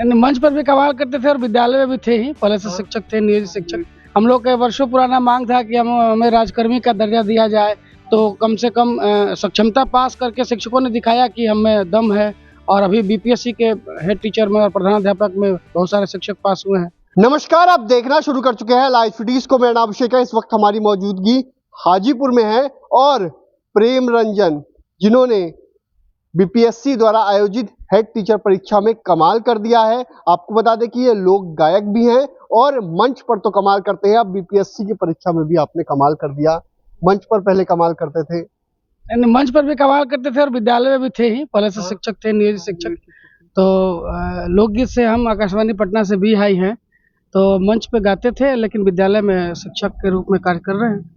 मंच पर भी कमाल करते थे और विद्यालय में भी थे ही, पहले से शिक्षक थे, नियोजित शिक्षक। हम लोग का वर्षों पुराना मांग था कि हमें राजकर्मी का दर्जा दिया जाए, तो कम से कम सक्षमता पास करके शिक्षकों ने दिखाया कि हमें दम है। और अभी बीपीएससी के हेड टीचर में और प्रधानाध्यापक में बहुत सारे शिक्षक पास हुए हैं। नमस्कार, आप देखना शुरू कर चुके हैं लाइव फीडीज को। मेरा नाम अभिषेक है। इस वक्त हमारी मौजूदगी हाजीपुर में है और प्रेम रंजन, जिन्होंने बीपीएससी द्वारा आयोजित हेड टीचर परीक्षा में कमाल कर दिया है। आपको बता दें कि ये लोक गायक भी हैं और मंच पर तो कमाल करते हैं, अब बीपीएससी की परीक्षा में भी आपने कमाल कर दिया। मंच पर पहले कमाल करते थे? मंच पर भी कमाल करते थे और विद्यालय में भी थे ही, पहले से शिक्षक थे, नियोजित शिक्षक। तो लोकगीत से हम आकाशवाणी पटना से भी हाई हैं, तो मंच पे गाते थे, लेकिन विद्यालय में शिक्षक के रूप में कार्य कर रहे हैं।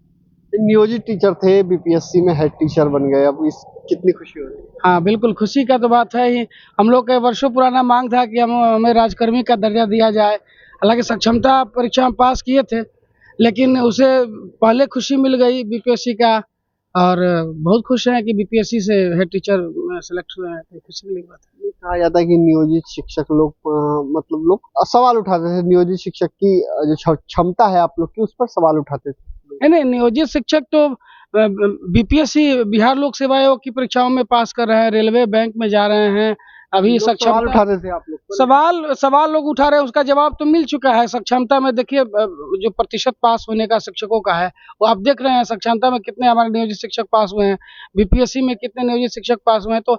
नियोजित टीचर थे, बीपीएससी में हेड टीचर बन गए, अब इस कितनी खुशी हो रही है? हाँ, बिल्कुल खुशी का तो बात है ही। हम लोग का वर्षों पुराना मांग था कि हमें राजकर्मी का दर्जा दिया जाए। हालांकि सक्षमता परीक्षा में पास किए थे, लेकिन उसे पहले खुशी मिल गई बीपीएससी का, और बहुत खुश हैं कि बीपीएससी से हेड टीचर सेलेक्ट हुए हैं, तो खुशी की बात है। ये कहा जाता है कि नियोजित शिक्षक लोग मतलब लोग सवाल उठाते थे, नियोजित शिक्षक की जो क्षमता है आप लोग की, उस पर सवाल उठाते थे। नहीं, नियोजित शिक्षक तो बीपीएससी बिहार लोक सेवा आयोग की परीक्षाओं में पास कर रहे हैं, रेलवे बैंक में जा रहे हैं। अभी सवाल उठाते थे आप लोग? सवाल लोग उठा रहे हैं, उसका जवाब तो मिल चुका है। सक्षमता में देखिए जो प्रतिशत पास होने का शिक्षकों का है, वो आप देख रहे हैं। सक्षमता में कितने हमारे नियोजित शिक्षक पास हुए हैं, बीपीएससी में कितने नियोजित शिक्षक पास हुए हैं। तो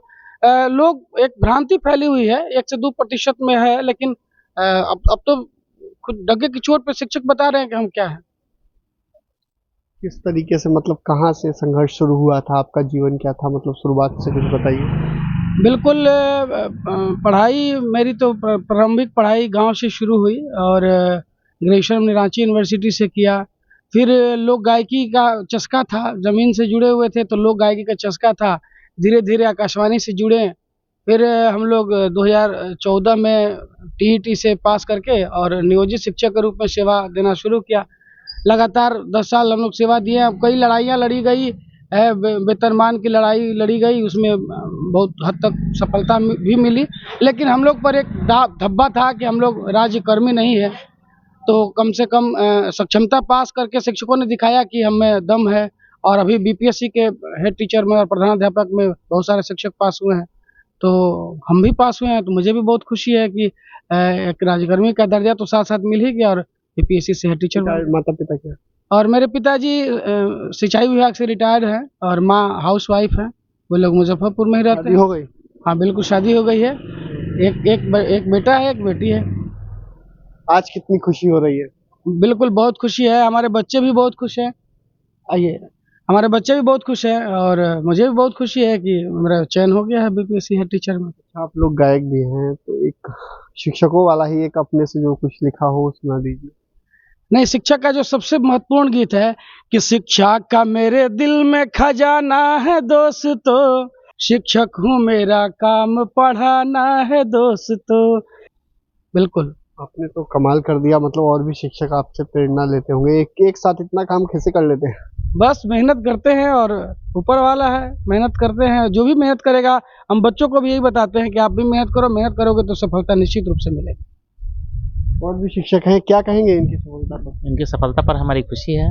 लोग एक भ्रांति फैली हुई है, 1 से 2% में है, लेकिन अब तो खुद डगे की चोट पे शिक्षक बता रहे हैं कि हम क्या है। किस तरीके से, मतलब कहाँ से संघर्ष शुरू हुआ था, आपका जीवन क्या था, मतलब शुरुआत से कुछ बताइए। बिल्कुल, पढ़ाई मेरी तो प्रारंभिक पढ़ाई गांव से शुरू हुई और ग्रेजुएशन हमने रांची यूनिवर्सिटी से किया। फिर लोक गायकी का चस्का था, ज़मीन से जुड़े हुए थे तो लोक गायकी का चस्का था। धीरे धीरे आकाशवाणी से जुड़े। फिर हम लोग 2014 में टीईटी से पास करके और नियोजित शिक्षक के रूप में सेवा देना शुरू किया। लगातार 10 साल हम लोग सेवा दिए हैं। कई लड़ाइयाँ लड़ी गई है, वेतनमान की लड़ाई लड़ी गई, उसमें बहुत हद तक सफलता भी मिली, लेकिन हम लोग पर एक धब्बा था कि हम लोग राज्यकर्मी नहीं है। तो कम से कम सक्षमता पास करके शिक्षकों ने दिखाया कि हमें दम है। और अभी बीपीएससी के हेड टीचर में और प्रधानाध्यापक में बहुत सारे शिक्षक पास हुए हैं, तो हम भी पास हुए हैं। तो मुझे भी बहुत खुशी है कि एक राज्यकर्मी का दर्जा तो साथ साथ मिल ही गया और बीपीएससी से हेड टीचर। माता पिता क्या? और मेरे पिताजी सिंचाई विभाग से रिटायर्ड हैं और माँ हाउस वाइफ हैं। वो लोग मुजफ्फरपुर में ही रहते हैं। हो गई? हाँ, बिल्कुल शादी हो गई है। एक बेटा है, एक बेटी है। आज कितनी खुशी हो रही है? बिल्कुल बहुत खुशी है। हमारे बच्चे भी बहुत खुश हैं। आइए, हमारे बच्चे भी बहुत खुश हैं और मुझे भी बहुत खुशी है कि मेरा चयन हो गया है बीपीएससी हेड टीचर में। आप लोग गायक भी हैं, तो एक शिक्षकों वाला ही एक अपने से जो कुछ लिखा हो सुना दीजिए। नहीं, शिक्षा का जो सबसे महत्वपूर्ण गीत है कि शिक्षा का मेरे दिल में खजाना है दोस्तों, शिक्षक हूँ मेरा काम पढ़ाना है दोस्तों। बिल्कुल, आपने तो कमाल कर दिया। मतलब और भी शिक्षक आपसे प्रेरणा लेते होंगे, एक साथ इतना काम कैसे कर लेते हैं? बस मेहनत करते हैं और ऊपर वाला है, मेहनत करते हैं। जो भी मेहनत करेगा, हम बच्चों को भी यही बताते हैं कि आप भी मेहनत करो, मेहनत करोगे तो सफलता निश्चित रूप से मिलेगी। और भी शिक्षक हैं, क्या कहेंगे इनकी सफलता पर? इनकी सफलता पर हमारी खुशी है।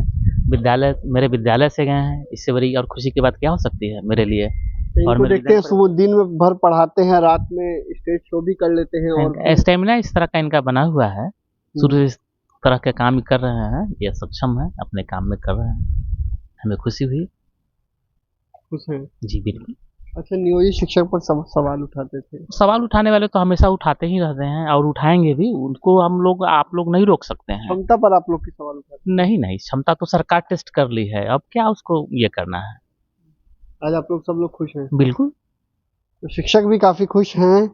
मेरे विद्यालय से गए हैं, इससे बड़ी और खुशी की बात क्या हो सकती है मेरे लिए। और मैं देखते हैं सुबह दिन में भर पढ़ाते हैं, रात में स्टेज शो भी कर लेते हैं और स्टेमिना इस तरह का इनका बना हुआ है। शुरू इस तरह के काम कर रहे हैं, ये सक्षम है, अपने काम में कर रहे हैं, हमें खुशी हुई। खुश हैं जी बिल्कुल। अच्छा, नियोजित शिक्षक पर सवाल उठाते थे? सवाल उठाने वाले तो हमेशा उठाते ही रहते हैं और उठाएंगे भी, उनको आप लोग नहीं रोक सकते हैं। क्षमता पर आप लोग की सवाल उठाते? नहीं, क्षमता तो सरकार टेस्ट कर ली है, अब क्या उसको ये करना है। आज आप लोग सब लोग खुश हैं? बिल्कुल। तो शिक्षक भी काफी खुश हैं,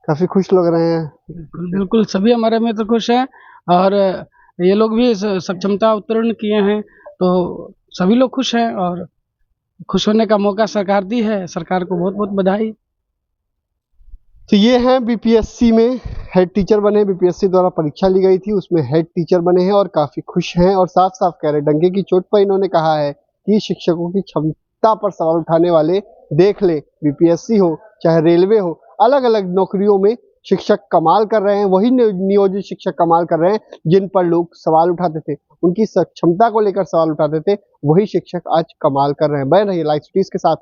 काफी खुश लग रहे हैं। बिल्कुल, सभी हमारे मित्र खुश हैं और ये लोग भी सक्षमता उत्तीर्ण किए हैं, तो सभी लोग खुश हैं और खुश होने का मौका सरकार दी है। सरकार को बहुत बहुत बधाई। तो ये हैं बीपीएससी में हेड टीचर बने, बीपीएससी द्वारा परीक्षा ली गई थी, उसमें हेड टीचर बने हैं और काफी खुश हैं और साफ साफ कह रहे हैं, डंके की चोट पर इन्होंने कहा है कि शिक्षकों की क्षमता पर सवाल उठाने वाले देख ले, बीपीएससी हो चाहे रेलवे हो, अलग अलग नौकरियों में शिक्षक कमाल कर रहे हैं, वही नियोजित शिक्षक कमाल कर रहे हैं जिन पर लोग सवाल उठाते थे, उनकी क्षमता को लेकर सवाल उठाते थे, वही शिक्षक आज कमाल कर रहे हैं। बने रहिए लाइव सिटीज के साथ।